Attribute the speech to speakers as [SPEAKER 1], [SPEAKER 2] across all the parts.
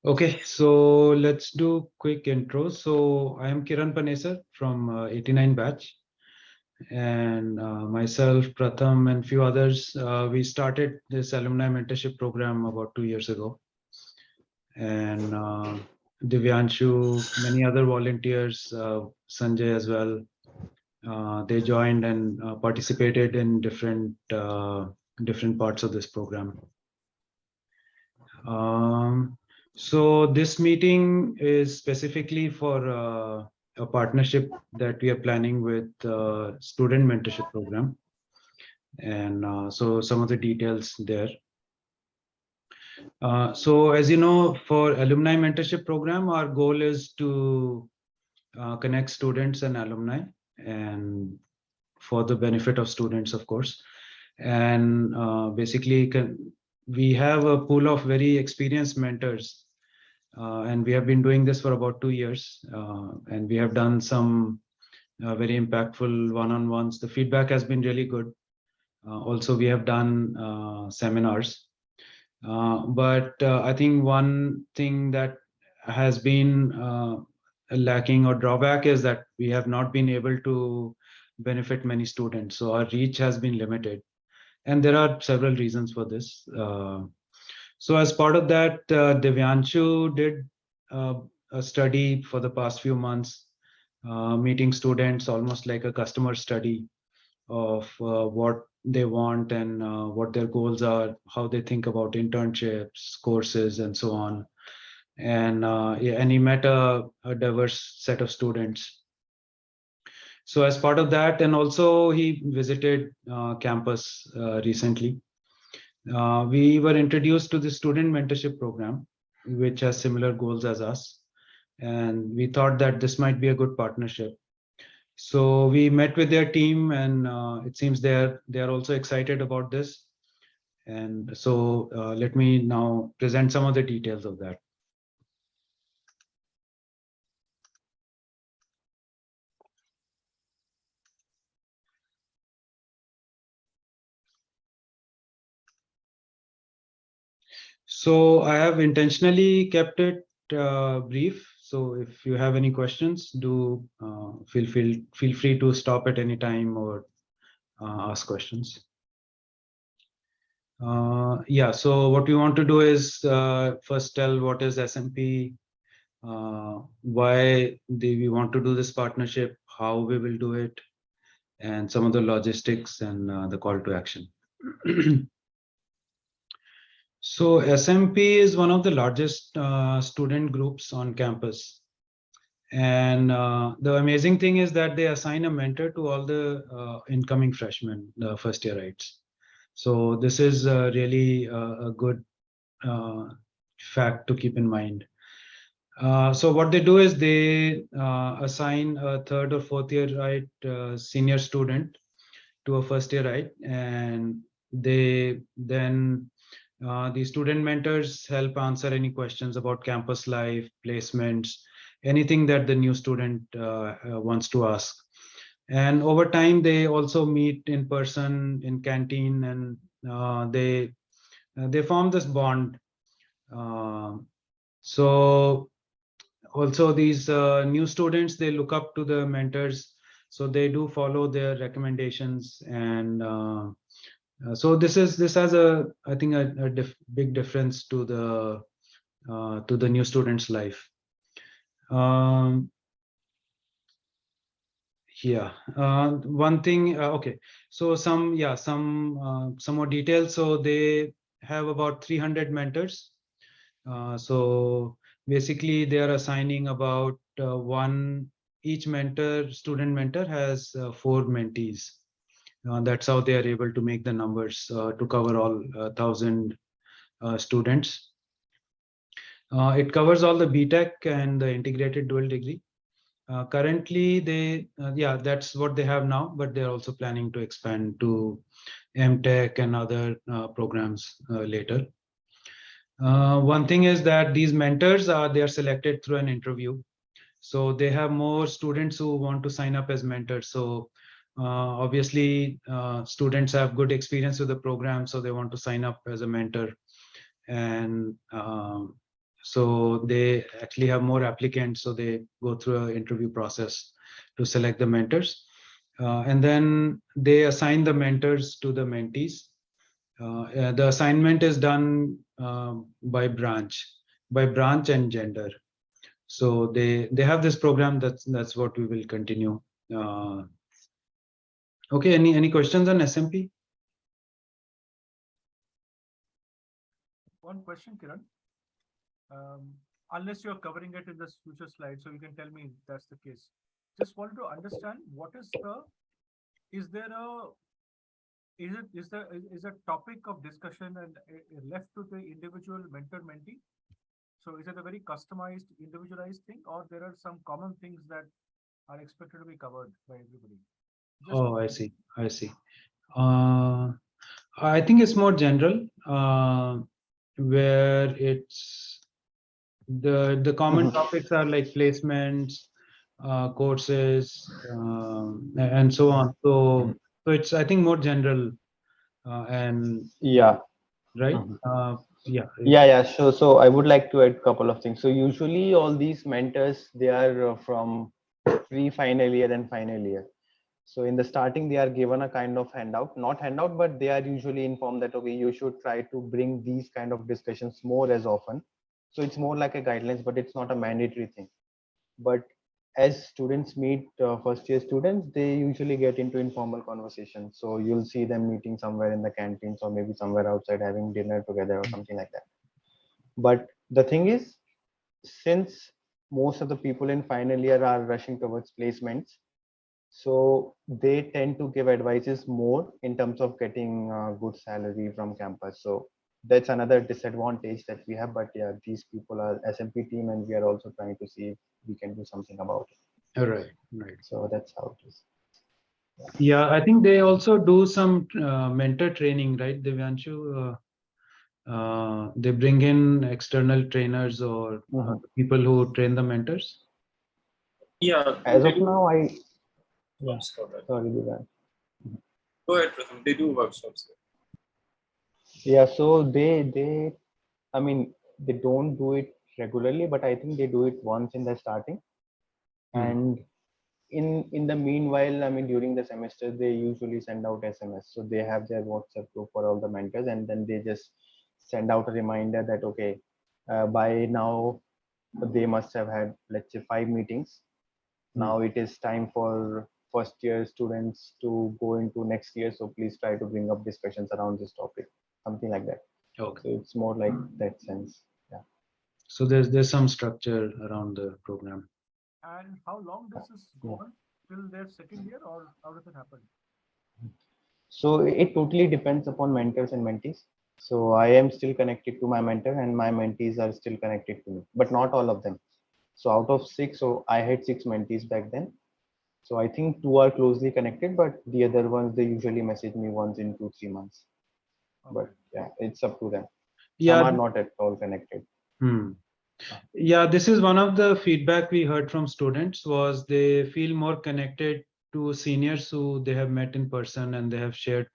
[SPEAKER 1] Okay, so let's do quick intro. So I am Kiran Panesar from 89 batch, and myself, Pratham, and few others. We started this alumni mentorship program about 2 years ago, and Divyanshu, many other volunteers, Sanjay as well. They joined and participated in different parts of this program. Um, so this meeting is specifically for a partnership that we are planning with student mentorship program. And so some of the details there. So as you know, for alumni mentorship program, our goal is to connect students and alumni, and for the benefit of students, of course. And basically, we have a pool of very experienced mentors, and we have been doing this for about 2 years, and we have done some very impactful one-on-ones. The feedback has been really good. Also, we have done seminars. But I think one thing that has been lacking or drawback is that we have not been able to benefit many students. So our reach has been limited. And there are several reasons for this. So as part of that, Divyanshu did uh, a study for the past few months, meeting students almost like a customer study of what they want and what their goals are, how they think about internships, courses, and so on. And yeah, and he met a diverse set of students. So as part of that, and also he visited campus recently. We were introduced to the student mentorship program, which has similar goals as us. And we thought that this might be a good partnership. So we met with their team, and it seems they are also excited about this. And so let me now present some of the details of that. So I have intentionally kept it brief. So if you have any questions, do feel free to stop at any time or ask questions. Yeah, so what we want to do is first tell what is SMP, why we want to do this partnership, how we will do it, and some of the logistics and the call to action. So SMP is one of the largest student groups on campus. And the amazing thing is that they assign a mentor to all the incoming freshmen, the first yearites. So this is really a good fact to keep in mind. So what they do is they assign a third or fourth year senior student to a first year, and they then the student mentors help answer any questions about campus life, placements, anything that the new student wants to ask. And over time, they also meet in person in canteen, and they form this bond. Uh, so also these new students, they look up to the mentors, so they do follow their recommendations. And so this has a, I think, a big difference to the new students life. um, yeah, one thing, okay, so some more details. So they have about 300 mentors. So basically, they are assigning about one, each student mentor has 4 mentees. That's how they are able to make the numbers to cover all 1,000 students. It covers all the BTech and the integrated dual degree. Currently, yeah, that's what they have now, but they're also planning to expand to MTech and other programs later. One thing is that these mentors they are selected through an interview. So they have more students who want to sign up as mentors. So obviously, students have good experience with the program, so they want to sign up as a mentor. And So they actually have more applicants, so they go through an interview process to select the mentors. And then they assign the mentors to the mentees. The assignment is done by branch and gender. So they have this program. That's what we will continue. Okay, any questions on SMP?
[SPEAKER 2] One question, Kiran. Unless you're covering it in this future slide, so you can tell me if that's the case. Just wanted to understand what is there a is a topic of discussion and left to the individual mentor mentee? So is it a very customized, individualized thing, or there are some common things that are expected to be covered by everybody? Just
[SPEAKER 1] Oh, I see. I see. I think it's more general, where it's the common topics are like placements, courses, and so on. So it's, I think, more general, and
[SPEAKER 3] Yeah.
[SPEAKER 1] right. Yeah.
[SPEAKER 3] Yeah. So I would like to add a couple of things. So usually all these mentors, they are from pre-final year and final year. So in the starting, they are given a kind of handout, not handout, but they are usually informed that, okay, you should try to bring these kind of discussions more as often. So it's more like a guidelines, but it's not a mandatory thing. But as students meet first year students, they usually get into informal conversation. So you'll see them meeting somewhere in the canteens or maybe somewhere outside having dinner together or something like that. But the thing is, since most of the people in final year are rushing towards placements, so they tend to give advices more in terms of getting good salary from campus. So that's another disadvantage that we have. But yeah, these people are SMP team, and we are also trying to see if we can do something about it.
[SPEAKER 1] All right. Right.
[SPEAKER 3] So that's how it is.
[SPEAKER 1] Yeah, I think they also do some mentor training, right, Divyanshu? They bring in external trainers or people who train the mentors.
[SPEAKER 4] Yeah,
[SPEAKER 3] As
[SPEAKER 4] they
[SPEAKER 3] of
[SPEAKER 4] do
[SPEAKER 3] now, yeah,
[SPEAKER 4] workshops for that.
[SPEAKER 3] sorry, Divyan.
[SPEAKER 4] Go ahead, Pratham. They do workshops.
[SPEAKER 3] Yeah, so I mean, they don't do it regularly, but I think they do it once in the starting. And in the meanwhile, I mean, during the semester, they usually send out SMS. So they have their WhatsApp group for all the mentors, and then they just send out a reminder that, okay, by now they must have had, let's say, 5 meetings. Now it is time for first year students to go into next year. So please try to bring up discussions around this topic, something like that.
[SPEAKER 1] Okay.
[SPEAKER 3] So it's more like that sense. Yeah.
[SPEAKER 1] So there's some structure around the program.
[SPEAKER 2] And how long does this go on? Till their second year, or how does it happen?
[SPEAKER 3] So it totally depends upon mentors and mentees. So I am still connected to my mentor, and my mentees are still connected to me, but not all of them. So out of six, so I had six mentees back then. So I think two are closely connected, but the other ones, they usually message me once in 2-3 months.
[SPEAKER 2] Okay.
[SPEAKER 3] But yeah, it's up to them. Some
[SPEAKER 1] Yeah.
[SPEAKER 3] are not at all connected.
[SPEAKER 1] Yeah, this is one of the feedback we heard from students, was they feel more connected to seniors who they have met in person, and they have shared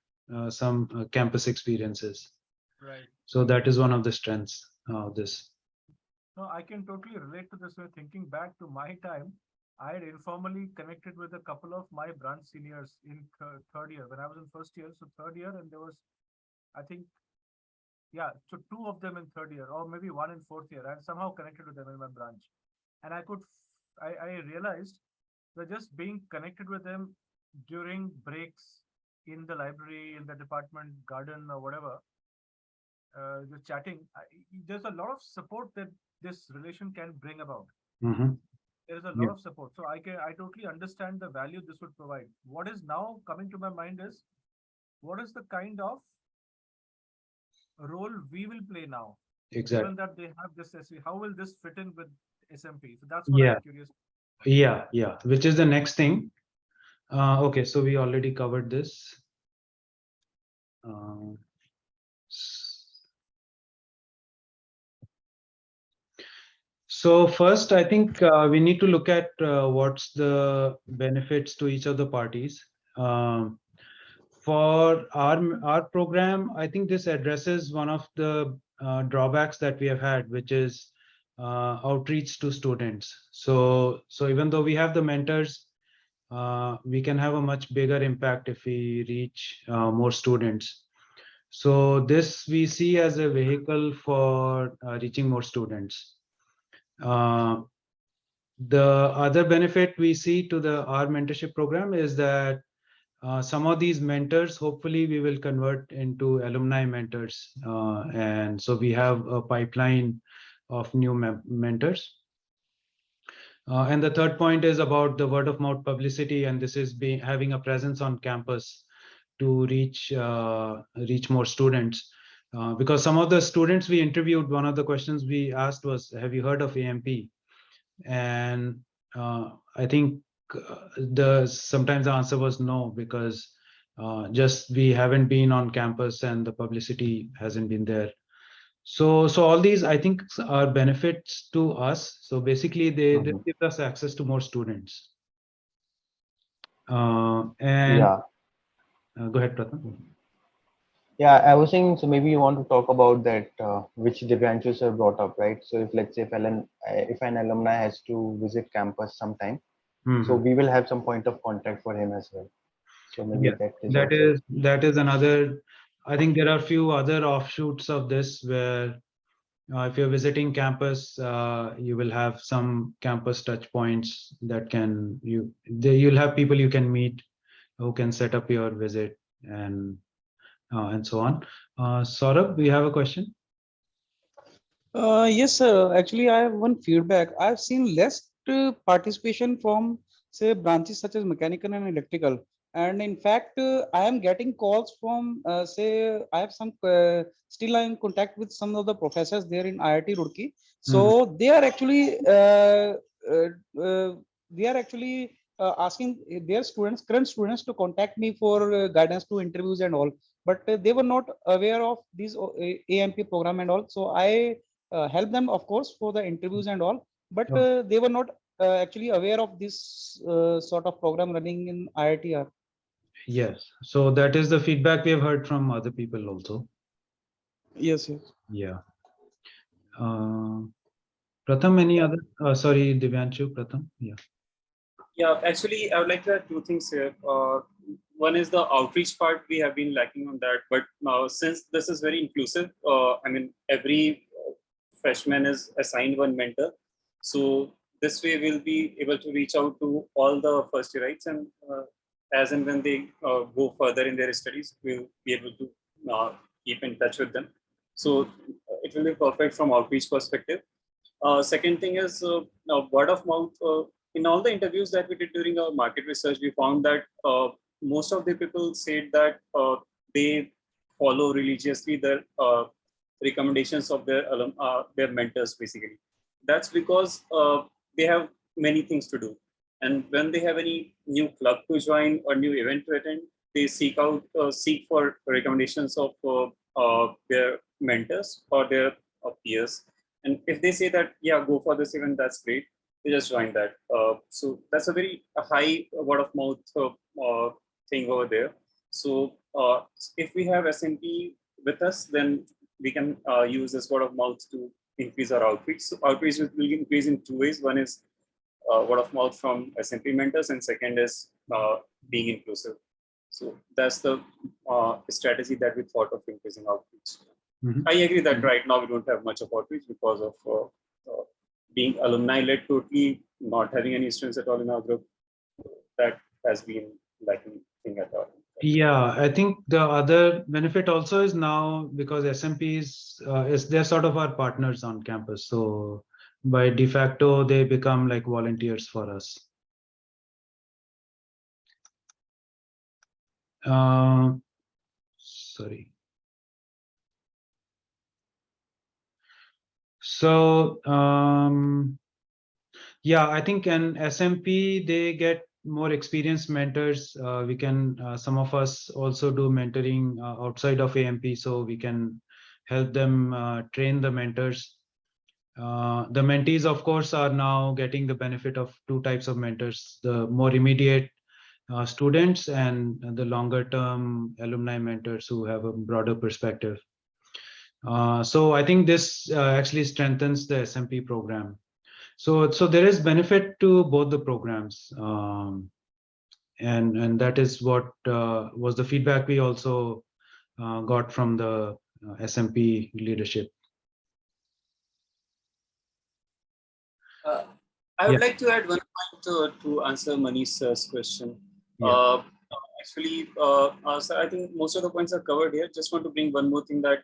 [SPEAKER 1] some campus experiences.
[SPEAKER 2] Right.
[SPEAKER 1] So that is one of the strengths of this.
[SPEAKER 2] No, I can totally relate to this. Way thinking back to my time, I had informally connected with a couple of my branch seniors in third year when I was in first year. So third year, and there was, I think, yeah, so two of them in third year, or maybe one in fourth year. I somehow connected with them in my branch, and I realized that just being connected with them during breaks in the library, in the department garden, or whatever, just chatting, there's a lot of support that this relation can bring about. There is a lot of support, so I totally understand the value this would provide. What is now coming to my mind is, what is the kind of role we will play now,
[SPEAKER 1] Exactly.
[SPEAKER 2] given that they have this SE, how will this fit in with SMP? So that's what I'm curious.
[SPEAKER 1] Yeah, which is the next thing. Okay, so we already covered this. So first, I think we need to look at what's the benefits to each of the parties. For our program, I think this addresses one of the drawbacks that we have had, which is outreach to students. So even though we have the mentors, we can have a much bigger impact if we reach more students. So this we see as a vehicle for reaching more students. The other benefit we see to our mentorship program is that some of these mentors, hopefully we will convert into alumni mentors. And so we have a pipeline of new mentors. And the third point is about the word of mouth publicity, and this is having a presence on campus to reach more students. Because some of the students we interviewed, one of the questions we asked was, have you heard of AMP? And I think sometimes the answer was no, because just we haven't been on campus and the publicity hasn't been there. So all these, I think, are benefits to us. So basically they give us access to more students. And
[SPEAKER 3] Yeah.
[SPEAKER 1] Go ahead, Pratham.
[SPEAKER 3] Yeah, I was saying, so maybe you want to talk about that, which Divyanshu sir brought up, right? So if, let's say, if an alumni has to visit campus sometime, so we will have some point of contact for him as well. So maybe
[SPEAKER 1] Yeah,
[SPEAKER 3] that is also.
[SPEAKER 1] that is another. I think there are a few other offshoots of this where if you're visiting campus, you will have some campus touch points that you'll have people you can meet who can set up your visit and so on. Saurabh, we have a question.
[SPEAKER 5] Yes, sir. Actually, I have one feedback. I've seen less participation from, say, branches such as mechanical and electrical. And in fact, I am getting calls from, say, I have still I'm in contact with some of the professors there in IIT Roorkee. So they are actually, uh, uh, asking their current students to contact me for guidance to interviews and all. But they were not aware of these AMP program and all. So I help them, of course, for the interviews and all, but they were not actually aware of this sort of program running in IITR.
[SPEAKER 1] Yes, so that is the feedback we have heard from other people also.
[SPEAKER 5] Yes, yes.
[SPEAKER 1] Yeah. Pratham, any other? Sorry, Divyanshu, Pratham. Yeah.
[SPEAKER 4] Yeah, actually, I would like to add two things here. One is the outreach part. We have been lacking on that, but since this is very inclusive, I mean, every freshman is assigned one mentor. So this way we'll be able to reach out to all the first yearites, and as and when they go further in their studies, we'll be able to keep in touch with them. So it will be perfect from outreach perspective. Second thing is word of mouth. In all the interviews that we did during our market research, we found that most of the people said that they follow religiously the recommendations of their mentors. Basically, that's because they have many things to do, and when they have any new club to join or new event to attend, they seek for recommendations of their mentors or their peers. And if they say that, yeah, go for this event, that's great, they just join that. So that's a very high word of mouth thing over there. So if we have SMP with us, then we can use this word of mouth to increase our outreach. So outreach will increase in two ways. One is word of mouth from SMP mentors, and second is being inclusive. So that's the strategy that we thought of increasing outreach. I agree that right now we don't have much of outreach because of being alumni-led, totally not having any students at all in our group. That has been lacking thing at all.
[SPEAKER 1] Yeah, I think the other benefit also is now, because SMPs they're sort of our partners on campus. So by de facto, they become like volunteers for us. Sorry. So yeah, I think an SMP, they get more experienced mentors. We can, some of us also do mentoring outside of AMP, so we can help them train the mentors. The mentees, of course, are now getting the benefit of two types of mentors: the more immediate students and the longer term alumni mentors who have a broader perspective. So I think this actually strengthens the SMP program. So there is benefit to both the programs, and that is what was the feedback we also got from the SMP leadership.
[SPEAKER 4] I would
[SPEAKER 1] Yeah.
[SPEAKER 4] like to add one point to answer Manish's question.
[SPEAKER 1] Yeah.
[SPEAKER 4] So I think most of the points are covered here. Just want to bring one more thing that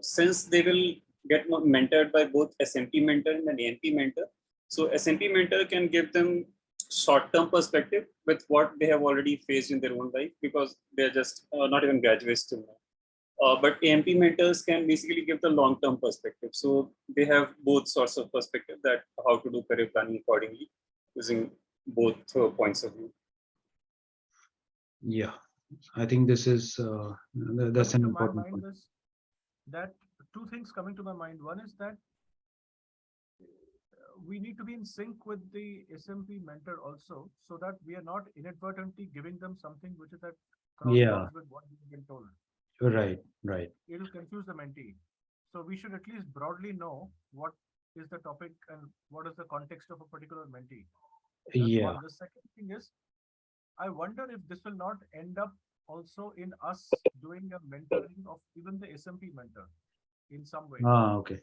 [SPEAKER 4] since they will get mentored by both SMP mentor and an AMP mentor, so SMP mentor can give them short-term perspective with what they have already faced in their own life, because they're just not even graduates till now. But AMP mentors can basically give the long-term perspective. So they have both sorts of perspective, that how to do career planning accordingly using both points of view.
[SPEAKER 1] Yeah, I think this is that's an
[SPEAKER 2] Coming to my
[SPEAKER 1] important
[SPEAKER 2] mind
[SPEAKER 1] point.
[SPEAKER 2] is that two things coming to my mind. One is that we need to be in sync with the SMP mentor also, so that we are not inadvertently giving them something which is at cross
[SPEAKER 1] Yeah,
[SPEAKER 2] talks with what we've been told.
[SPEAKER 1] right, right.
[SPEAKER 2] It will confuse the mentee. So we should at least broadly know what is the topic and what is the context of a particular mentee. That's
[SPEAKER 1] Yeah.
[SPEAKER 2] one. The second thing is, I wonder if this will not end up also in us doing a mentoring of even the SMP mentor in some way.
[SPEAKER 1] Okay.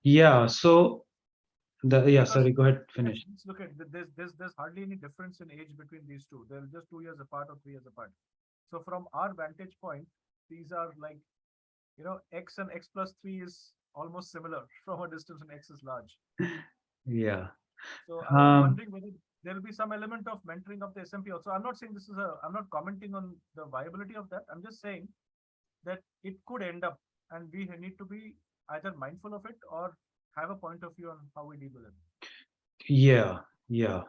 [SPEAKER 1] Yeah. So
[SPEAKER 2] Because
[SPEAKER 1] sorry, go ahead, finish.
[SPEAKER 2] let's look at there's hardly any difference in age between these two. They're just 2 years apart or 3 years apart. So from our vantage point, these are like, x and x plus 3 is almost similar from a distance, and x is large.
[SPEAKER 1] Yeah.
[SPEAKER 2] So I was wondering whether there will be some element of mentoring of the SMP also. I'm not saying I'm not commenting on the viability of that. I'm just saying that it could end up, and we need to be either mindful of it or have a point of view on how we deal with it.
[SPEAKER 1] Yeah. Yeah.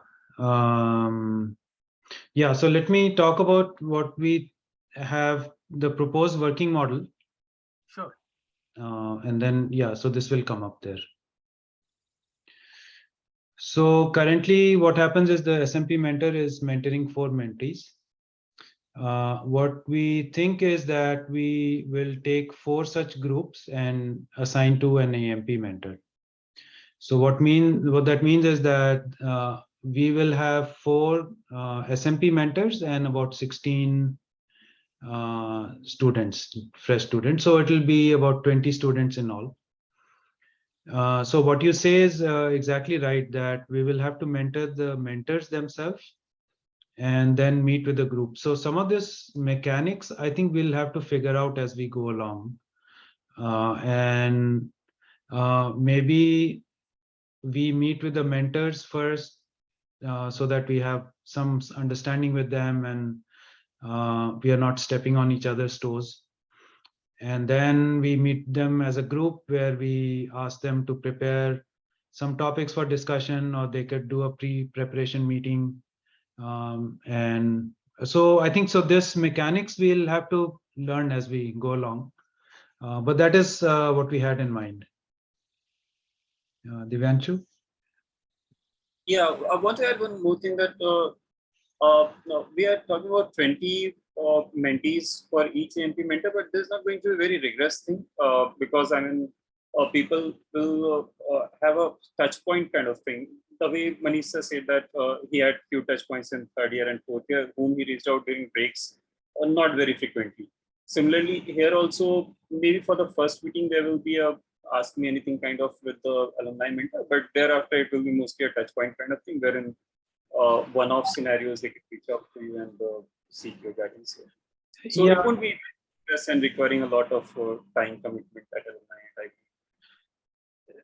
[SPEAKER 1] Yeah. So let me talk about what we have, the proposed working model.
[SPEAKER 2] Sure.
[SPEAKER 1] And then, yeah, so this will come up there. So currently what happens is the SMP mentor is mentoring 4 mentees. What we think is that we will take 4 such groups and assign to an AMP mentor. So what that means is that we will have 4 SMP mentors and about 16 students, fresh students. So it will be about 20 students in all. So what you say is exactly right, that we will have to mentor the mentors themselves and then meet with the group. So some of this mechanics, I think we'll have to figure out as we go along. And maybe we meet with the mentors first so that we have some understanding with them, and we are not stepping on each other's toes. And then we meet them as a group where we ask them to prepare some topics for discussion, or they could do a pre-preparation meeting. And so I think so this mechanics we'll have to learn as we go along. But that is what we had in mind. Divyanshu?
[SPEAKER 4] Yeah, I want to add one more thing, that no, we are talking about 20 mentees for each AMP mentor, but this is not going to be a very rigorous thing, because I mean, people will have a touch point kind of thing. The way Manisha said that he had few touch points in 3rd year and 4th year, whom he reached out during breaks, not very frequently. Similarly, here also, maybe for the first meeting, there will be a ask me anything kind of with the alumni mentor, but thereafter it will be mostly a touch point kind of thing, wherein one-off scenarios they can reach out to you and seek your guidance here. So
[SPEAKER 1] Yeah.
[SPEAKER 4] it won't be stress and requiring a lot of time commitment at alumni.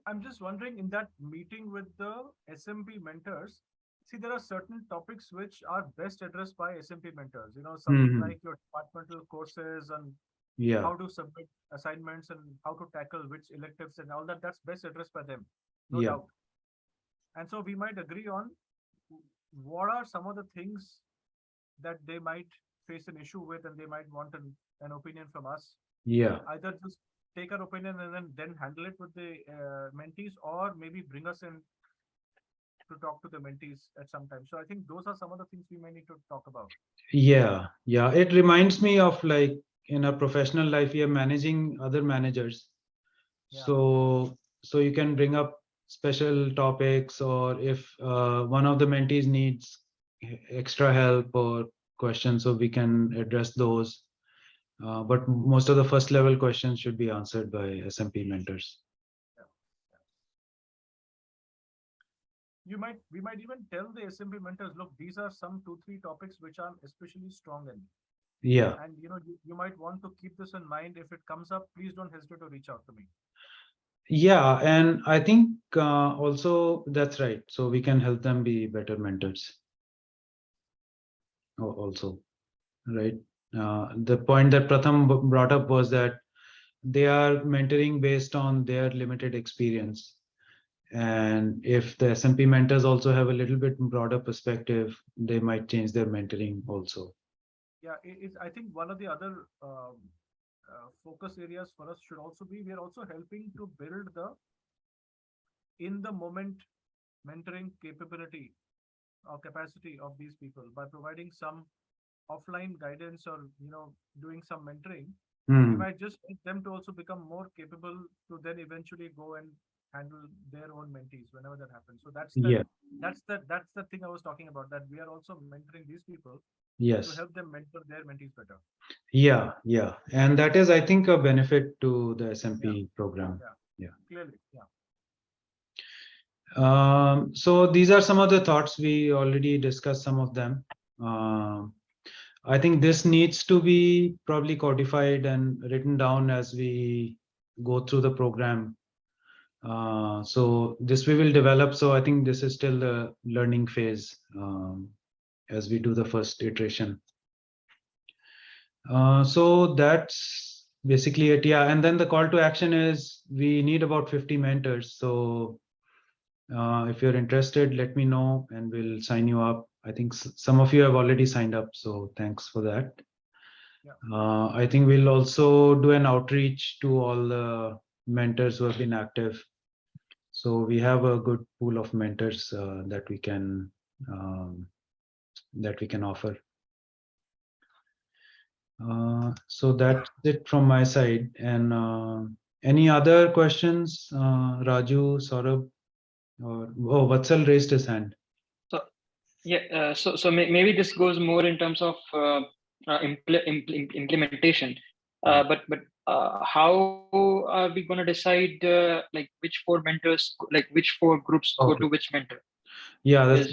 [SPEAKER 2] I'm just wondering, in that meeting with the SMP mentors, see, there are certain topics which are best addressed by SMP mentors. Something like your departmental courses and
[SPEAKER 1] Yeah.
[SPEAKER 2] how to submit assignments and how to tackle which electives and all that. That's best addressed by them, no
[SPEAKER 1] Yeah.
[SPEAKER 2] doubt. And so we might agree on what are some of the things that they might face an issue with, and they might want an opinion from us.
[SPEAKER 1] Yeah.
[SPEAKER 2] Either just take our opinion and then handle it with the mentees, or maybe bring us in to talk to the mentees at some time. So I think those are some of the things we may need to talk about.
[SPEAKER 1] Yeah. Yeah. It reminds me of like in our professional life, we are managing other managers.
[SPEAKER 2] Yeah.
[SPEAKER 1] So you can bring up special topics, or if one of the mentees needs extra help or questions, so we can address those. But most of the first level questions should be answered by SMP mentors.
[SPEAKER 2] We might even tell the SMP mentors, look, these are some 2-3 topics which I'm especially strong in.
[SPEAKER 1] Yeah.
[SPEAKER 2] And you might want to keep this in mind. If it comes up, please don't hesitate to reach out to me.
[SPEAKER 1] Yeah, and I think also that's right. So we can help them be better mentors. Also, right? The point that Pratham brought up was that they are mentoring based on their limited experience. And if the SMP mentors also have a little bit broader perspective, they might change their mentoring also.
[SPEAKER 2] Yeah, I think one of the other focus areas for us should also be, we are also helping to build the in the moment mentoring capability or capacity of these people by providing some offline guidance, or doing some mentoring. We might just need them to also become more capable to then eventually go and handle their own mentees whenever that happens. So
[SPEAKER 1] Yeah.
[SPEAKER 2] that's the thing I was talking about, that we are also mentoring these people to
[SPEAKER 1] Yes.
[SPEAKER 2] help them mentor their mentees better.
[SPEAKER 1] Yeah. Yeah. And that is, I think, a benefit to the SMP program. Yeah.
[SPEAKER 2] Clearly. Yeah.
[SPEAKER 1] So these are some of the thoughts. We already discussed some of them. I think this needs to be probably codified and written down as we go through the program. So this we will develop. So I think this is still the learning phase as we do the first iteration. So that's basically it. Yeah. And then the call to action is we need about 50 mentors. So if you're interested, let me know and we'll sign you up. I think some of you have already signed up, so thanks for that.
[SPEAKER 2] Yeah.
[SPEAKER 1] I think we'll also do an outreach to all the mentors who have been active. So we have a good pool of mentors that we can offer. So that's it from my side. And any other questions, Raju, Saurabh, or Vatsal raised his hand.
[SPEAKER 6] So yeah, maybe this goes more in terms of implementation. But how are we going to decide like which 4 mentors, like which 4 groups go to which mentor?
[SPEAKER 1] Yeah,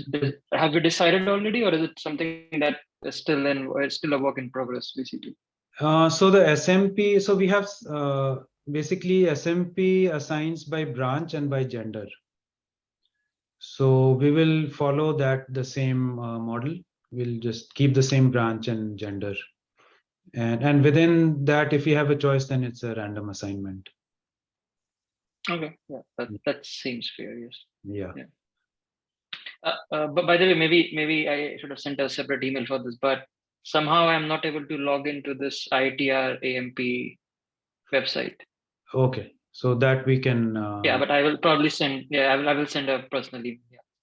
[SPEAKER 6] have we decided already, or is it something that is still a work in progress, basically?
[SPEAKER 1] So the SMP, so we have basically SMP assigns by branch and by gender. So we will follow that the same model. We'll just keep the same branch and gender. And within that, if you have a choice, then it's a random assignment.
[SPEAKER 6] Okay, yeah, that seems fair. Yes.
[SPEAKER 1] Yeah.
[SPEAKER 6] But by the way, maybe I should have sent a separate email for this, but somehow I'm not able to log into this ITR AMP website.
[SPEAKER 1] Okay, so that we can.
[SPEAKER 6] Yeah, but I will probably send. Yeah, I will send a personal email.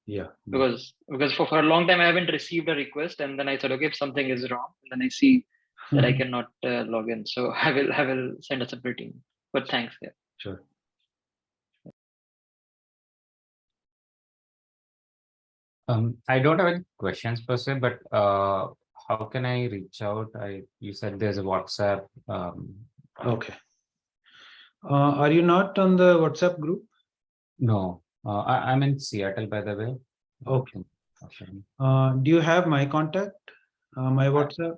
[SPEAKER 1] Yeah.
[SPEAKER 6] Because for a long time I haven't received a request, and then I said, okay, if something is wrong, and then I see that I cannot log in, so I will send a separate email. But thanks. Yeah.
[SPEAKER 1] Sure.
[SPEAKER 7] I don't have any questions per se, but how can I reach out? You said there's a WhatsApp.
[SPEAKER 1] Okay. Are you not on the WhatsApp group?
[SPEAKER 7] No, I'm in Seattle, by the way.
[SPEAKER 1] Okay. Do you have my contact? My WhatsApp?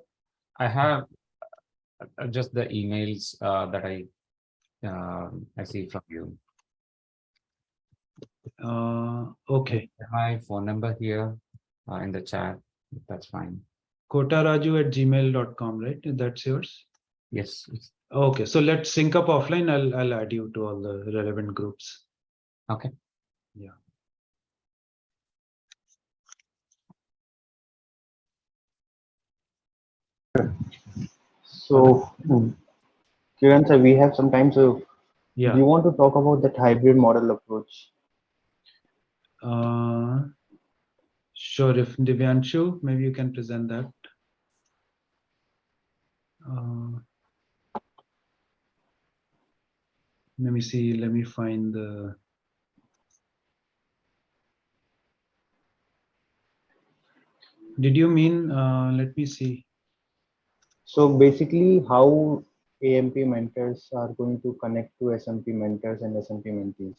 [SPEAKER 7] I have just the emails that I see from you.
[SPEAKER 1] Okay.
[SPEAKER 7] My phone number here in the chat. That's fine.
[SPEAKER 1] kotaraju@gmail.com, right? That's yours?
[SPEAKER 7] Yes.
[SPEAKER 1] Okay, so let's sync up offline. I'll add you to all the relevant groups.
[SPEAKER 7] Okay.
[SPEAKER 1] Yeah.
[SPEAKER 3] So, Kiran sir, we have some time. So,
[SPEAKER 1] yeah.
[SPEAKER 3] do you want to talk about that hybrid model approach?
[SPEAKER 1] Sure. If Divyanshu, maybe you can present that. let me see, let me find the. Did you mean, let me see.
[SPEAKER 3] So basically, how AMP mentors are going to connect to SMP mentors and SMP mentees.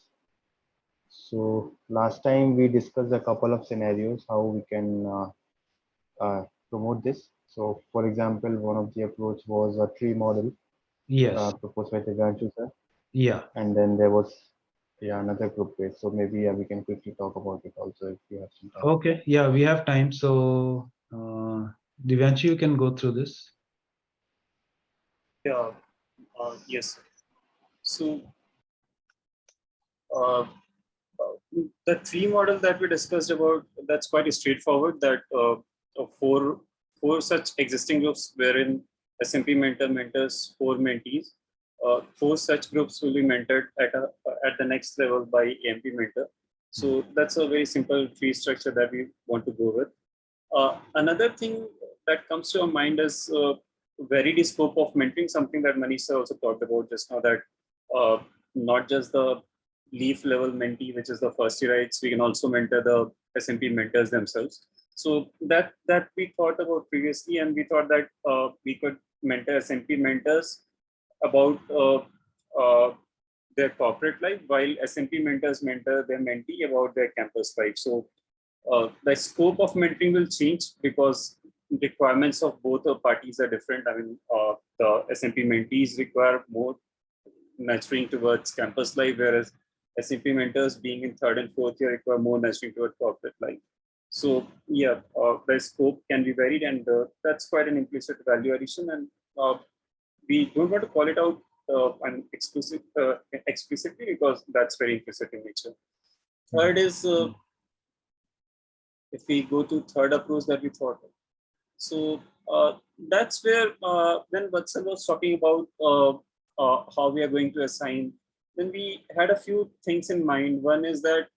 [SPEAKER 3] So last time we discussed a couple of scenarios how we can promote this. So for example, one of the approach was a tree model
[SPEAKER 1] Yes,
[SPEAKER 3] proposed by Devanshu sir,
[SPEAKER 1] yeah.
[SPEAKER 3] and then there was another group based. So maybe we can quickly talk about it also if you have some time.
[SPEAKER 1] Okay, yeah, we have time. So, Divyanshi, you can go through this.
[SPEAKER 4] Yeah. Yes. So uh, the tree model that we discussed about, that's quite straightforward. That four such existing groups wherein SMP mentor mentors four mentees. Four such groups will be mentored at the next level by AMP mentor. So that's a very simple tree structure that we want to go with. Another thing that comes to our mind is varied scope of mentoring, something that Manish sir also talked about just now, that not just the leaf level mentee, which is the first yearites, we can also mentor the SMP mentors themselves. So that we thought about previously, and we thought that we could mentor SMP mentors about their corporate life, while SMP mentors mentor their mentee about their campus life. So the scope of mentoring will change because requirements of both the parties are different. I mean, the SMP mentees require more nurturing towards campus life, whereas SMP mentors being in third and fourth year require more nurturing towards corporate life. So yeah, the scope can be varied, and that's quite an implicit value addition. And we don't want to call it out explicitly because that's very implicit in nature. Third is if we go to third approach that we thought of. So that's where when Vatsal was talking about how we are going to assign, then we had a few things in mind. One is that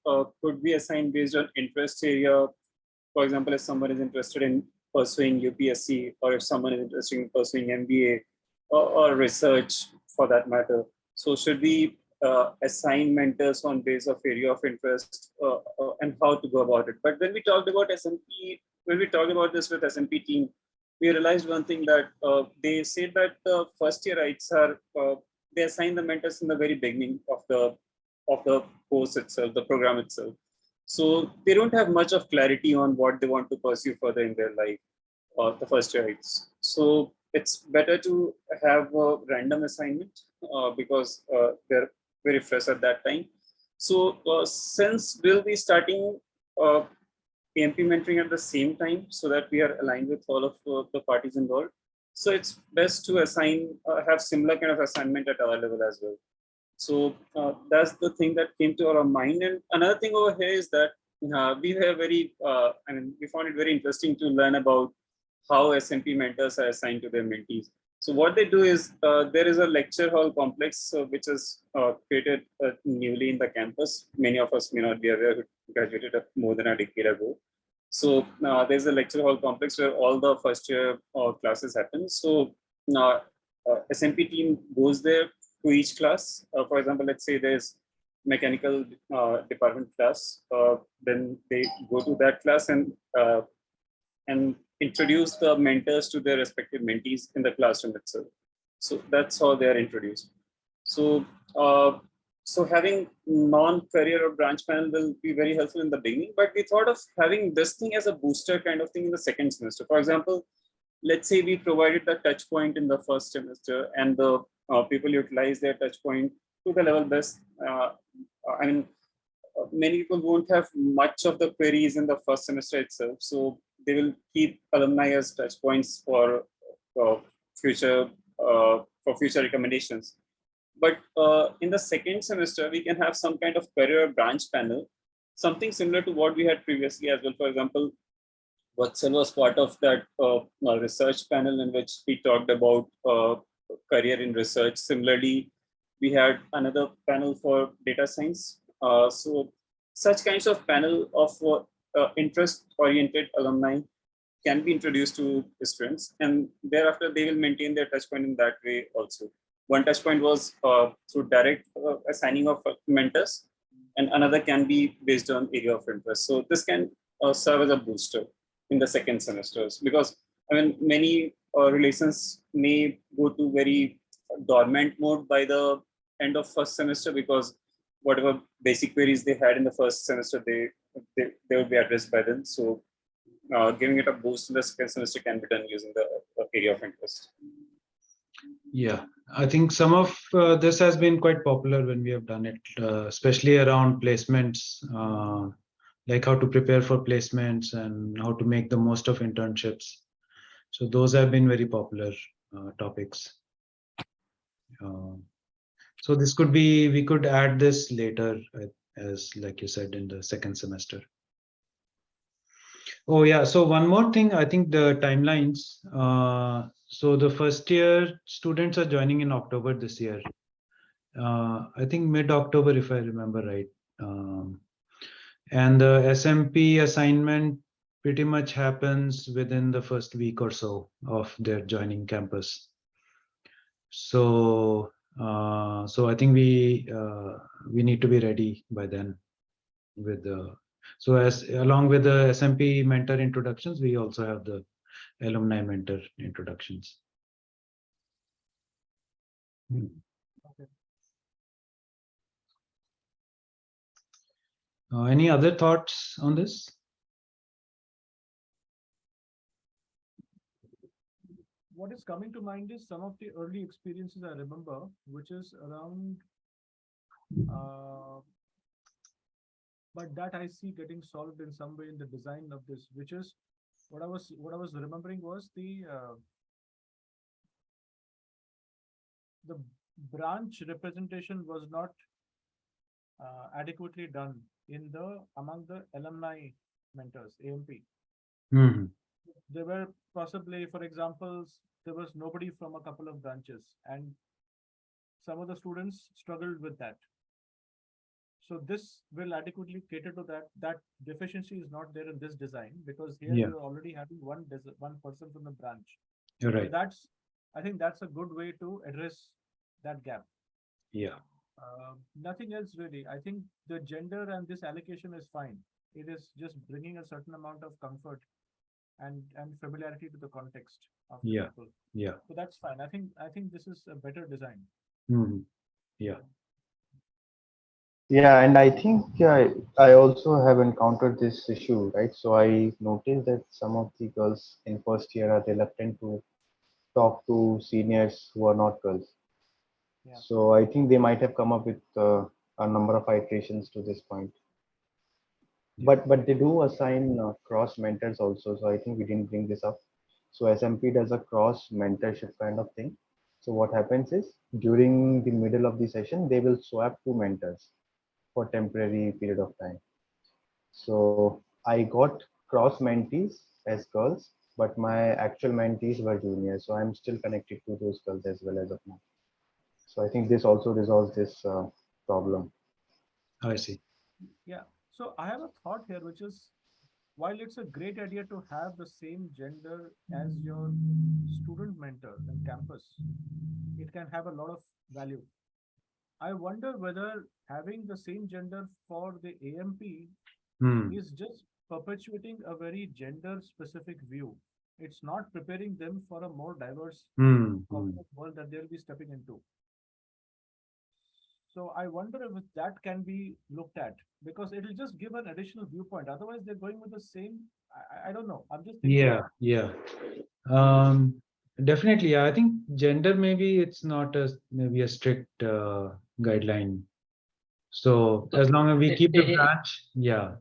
[SPEAKER 4] could we assign based on interest area? For example, if someone is interested in pursuing UPSC, or if someone is interested in pursuing MBA or research for that matter. So should we assign mentors on base of area of interest and how to go about it? But when we talked about SMP, when we talked about this with SMP team, we realized one thing, that they said that the first yearites are they assign the mentors in the very beginning of the course itself, the program itself. So they don't have much of clarity on what they want to pursue further in their life, the first yearites. So it's better to have a random assignment because they're very fresh at that time. So since we'll be starting AMP mentoring at the same time, so that we are aligned with all of the parties involved. So it's best to assign, have similar kind of assignment at our level as well. So that's the thing that came to our mind. And another thing over here is that we have we found it very interesting to learn about how SMP mentors are assigned to their mentees. So what they do is there is a lecture hall complex which is created newly in the campus. Many of us may not be aware, who graduated more than a decade ago. So there's a lecture hall complex where all the first year classes happen. So SMP team goes there to each class. For example, let's say there's mechanical department class. Then they go to that class and introduce the mentors to their respective mentees in the classroom itself. So that's how they are introduced. So having non-career or branch panel will be very helpful in the beginning, but we thought of having this thing as a booster kind of thing in the second semester. For example, let's say we provided the touch point in the first semester, and the people utilize their touch point to the level best. Many people won't have much of the queries in the first semester itself, so they will keep alumni as touch points for future recommendations. But in the second semester, we can have some kind of career branch panel, something similar to what we had previously as well. For example, Vatsal was part of that research panel in which we talked about career in research. Similarly, we had another panel for data science. So such kinds of panel of interest-oriented alumni can be introduced to students, and thereafter they will maintain their touch point in that way also. one touch point was through direct assigning of mentors, and another can be based on area of interest. So this can serve as a booster in the second semesters, because I mean many relations may go to very dormant mode by the end of first semester, because whatever basic queries they had in the first semester, they will be addressed by then. So giving it a boost in the second semester can be done using the area of interest.
[SPEAKER 1] Yeah, I think some of this has been quite popular when we have done it, especially around placements, like how to prepare for placements and how to make the most of internships. So those have been very popular topics. So this could be, we could add this later, as like you said, in the second semester. Oh yeah, so one more thing, I think the timelines. So the first year students are joining in October this year. I think mid-October, if I remember right. And the SMP assignment pretty much happens within the first week or so of their joining campus. So so I think we need to be ready by then with the, so as along with the SMP mentor introductions, we also have the alumni mentor introductions. Any other thoughts on this?
[SPEAKER 2] What is coming to mind is some of the early experiences I remember, which is around, but that I see getting solved in some way in the design of this, which is what I was remembering was the branch representation was not adequately done in the among the alumni mentors, AMP.
[SPEAKER 1] Mhm.
[SPEAKER 2] There were possibly, for example, there was nobody from a couple of branches, and some of the students struggled with that. So this will adequately cater to that. That deficiency is not there in this design, because here
[SPEAKER 1] Yeah.
[SPEAKER 2] you're already having one person from the branch.
[SPEAKER 1] You're
[SPEAKER 2] So
[SPEAKER 1] right.
[SPEAKER 2] that's, I think that's a good way to address that gap.
[SPEAKER 1] Yeah.
[SPEAKER 2] Nothing else really. I think the gender and this allocation is fine. It is just bringing a certain amount of comfort and familiarity to the context of the
[SPEAKER 1] Yeah.
[SPEAKER 2] people.
[SPEAKER 1] Yeah.
[SPEAKER 2] So that's fine. I think this is a better design.
[SPEAKER 1] Mhm. Yeah.
[SPEAKER 3] Yeah, and I think I also have encountered this issue, right? So I noticed that some of the girls in first year are reluctant to talk to seniors who are not girls.
[SPEAKER 2] Yeah.
[SPEAKER 3] So I think they might have come up with a number of iterations to this point. But they do assign cross mentors also. So I think we didn't bring this up. So SMP does a cross mentorship kind of thing. So what happens is during the middle of the session, they will swap two mentors for temporary period of time. So I got cross mentees as girls, but my actual mentees were juniors. So I'm still connected to those girls as well as of now. So I think this also resolves this problem.
[SPEAKER 1] I see.
[SPEAKER 2] Yeah. So I have a thought here, which is, while it's a great idea to have the same gender as your student mentor in campus, it can have a lot of value. I wonder whether having the same gender for the AMP
[SPEAKER 1] Hmm.
[SPEAKER 2] is just perpetuating a very gender specific view. It's not preparing them for a more diverse corporate world that they'll be stepping into. So I wonder if that can be looked at, because it'll just give an additional viewpoint. Otherwise, they're going with the same. I don't know. I'm just thinking.
[SPEAKER 1] Yeah. Yeah. Definitely. Yeah, I think gender, maybe it's not a, maybe a strict guideline. So
[SPEAKER 6] So
[SPEAKER 1] as long as we keep the
[SPEAKER 6] i-
[SPEAKER 1] branch, yeah.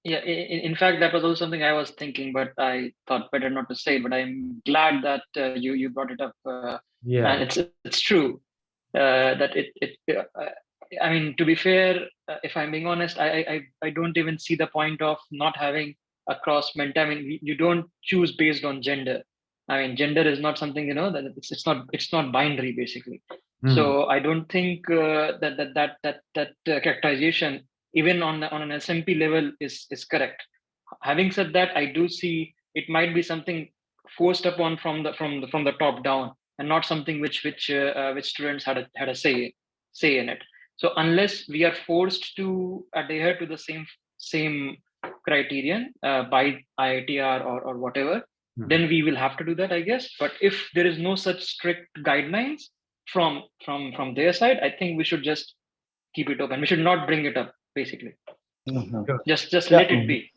[SPEAKER 6] Yeah, in fact, that was also something I was thinking, but I thought better not to say. But I'm glad that you brought it up,
[SPEAKER 1] Yeah.
[SPEAKER 6] and it's true that I mean, to be fair, if I'm being honest, I don't even see the point of not having a cross mentor. I mean, you don't choose based on gender. I mean, gender is not something, that it's not binary basically.
[SPEAKER 1] Hmm.
[SPEAKER 6] So I don't think that characterization even on an SMP level is correct. Having said that, I do see it might be something forced upon from the top down, and not something which students had a say in it. So unless we are forced to adhere to the same criterion by IITR or whatever, then we will have to do that, I guess. But if there is no such strict guidelines from their side, I think we should just keep it open. We should not bring it up, basically. Just let it be.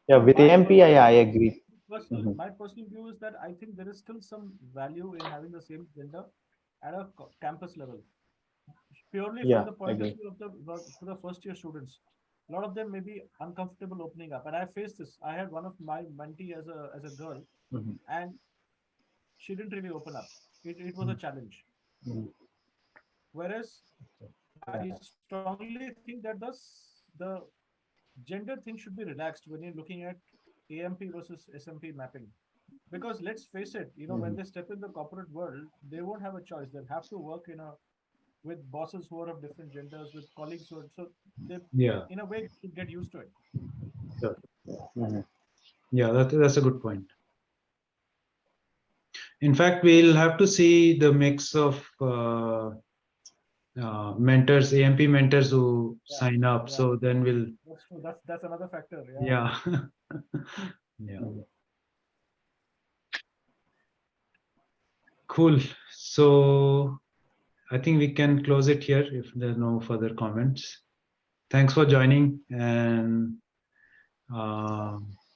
[SPEAKER 3] Yeah, with AMP, I agree.
[SPEAKER 2] My personal view is that I think there is still some value in having the same gender at a campus level, purely from the point of view of the first year students. A lot of them may be uncomfortable opening up, and I faced this. I had one of my mentee as a girl, and she didn't really open up. It was a challenge. Whereas I strongly think that the gender thing should be relaxed when you're looking at AMP versus SMP mapping. Because let's face it, when they step in the corporate world, they won't have a choice. They'll have to work with bosses who are of different genders, with colleagues who are, so they, in a way, should get used to it.
[SPEAKER 1] Yeah, that's a good point. In fact, we'll have to see the mix of mentors, AMP mentors who sign up. So then we'll.
[SPEAKER 2] That's true. That's another factor.
[SPEAKER 1] Yeah. Yeah. Cool. So I think we can close it here if there are no further comments. Thanks for joining. And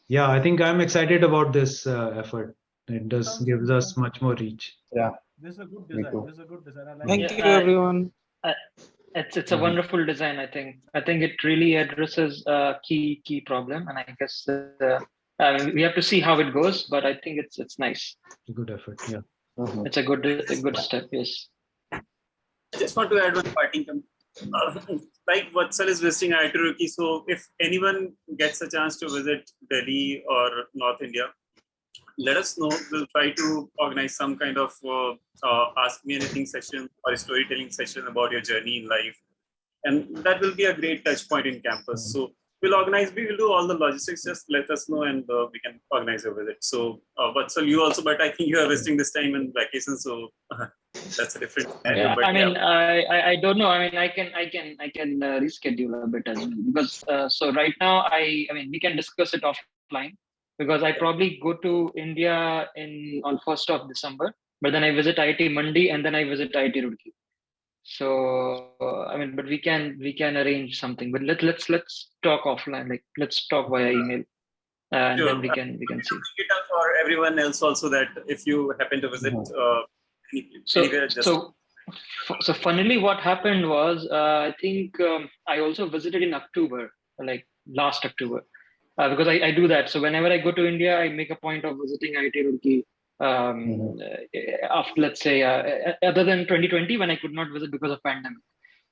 [SPEAKER 1] yeah, I think I'm excited about this effort. It does gives us much more reach.
[SPEAKER 3] Yeah.
[SPEAKER 2] This is a good design. This is a good design. I like
[SPEAKER 5] Thank
[SPEAKER 2] it.
[SPEAKER 5] you, everyone.
[SPEAKER 6] It's a wonderful design. I think it really addresses a key problem, and I guess we have to see how it goes. But I think it's nice.
[SPEAKER 1] A good effort. Yeah.
[SPEAKER 6] It's a good step. Yes.
[SPEAKER 4] I just want to add one parting comment. Like Vatsal is visiting IIT Roorkee, so if anyone gets a chance to visit Delhi or North India, let us know. We'll try to organize some kind of ask me anything session or a storytelling session about your journey in life, and that will be a great touch point in campus. So we will do all the logistics. Just let us know, and we can organize a visit. So Vatsal, you also, but I think you are visiting this time in vacation, so that's a different.
[SPEAKER 6] I mean, I don't know. I mean, I can reschedule a bit as well, because so right now I mean we can discuss it offline, because I probably go to India on 1st of December, but then I visit IIT Mandi and then I visit IIT Roorkee. So I mean, but we can arrange something. But let's talk offline. Like let's talk via email, and then we can see.
[SPEAKER 4] It up for everyone else also, that if you happen to visit anywhere, just.
[SPEAKER 6] So funnily, what happened was I think I also visited in October, like last October, because I do that. So whenever I go to India, I make a point of visiting IIT Roorkee. After, let's say, other than 2020 when I could not visit because of pandemic,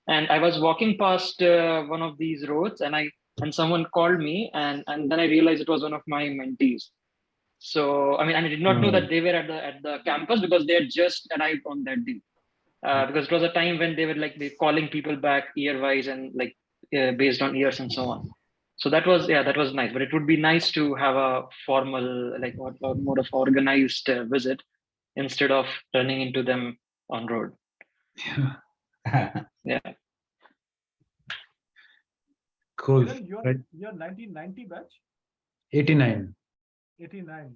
[SPEAKER 6] and I was walking past one of these roads, and someone called me, and then I realized it was one of my mentees. So I mean, I did not know that they were at the campus, because they had just arrived on that day. Because it was a time when they were calling people back year-wise and based on years and so on. So that was nice. But it would be nice to have a formal, more of organized visit instead of running into them on road. Yeah.
[SPEAKER 1] Cool.
[SPEAKER 2] You're
[SPEAKER 1] Right.
[SPEAKER 2] 1990 batch?
[SPEAKER 1] 89.
[SPEAKER 2] 89.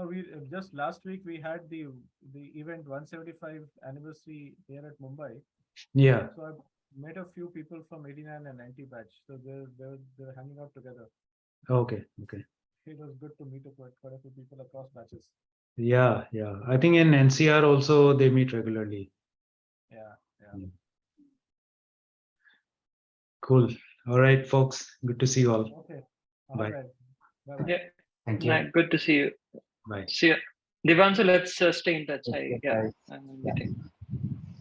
[SPEAKER 2] We just last week we had the event 175 anniversary here at Mumbai.
[SPEAKER 1] Yeah.
[SPEAKER 2] So I met a few people from 89 and 90 batch. So they're hanging out together.
[SPEAKER 1] Okay.
[SPEAKER 2] It was good to meet up with quite a few people across batches.
[SPEAKER 1] Yeah. I think in NCR also they meet regularly.
[SPEAKER 2] Yeah.
[SPEAKER 1] Cool. All right, folks. Good to see you all.
[SPEAKER 2] Okay.
[SPEAKER 1] Bye.
[SPEAKER 2] Right. Bye.
[SPEAKER 6] Yeah.
[SPEAKER 7] Thank you.
[SPEAKER 6] Good to see you.
[SPEAKER 1] Bye.
[SPEAKER 6] See you. Devanshu, let's stay in touch.
[SPEAKER 3] Okay,
[SPEAKER 6] Yeah.
[SPEAKER 3] bye.
[SPEAKER 6] I'm meeting.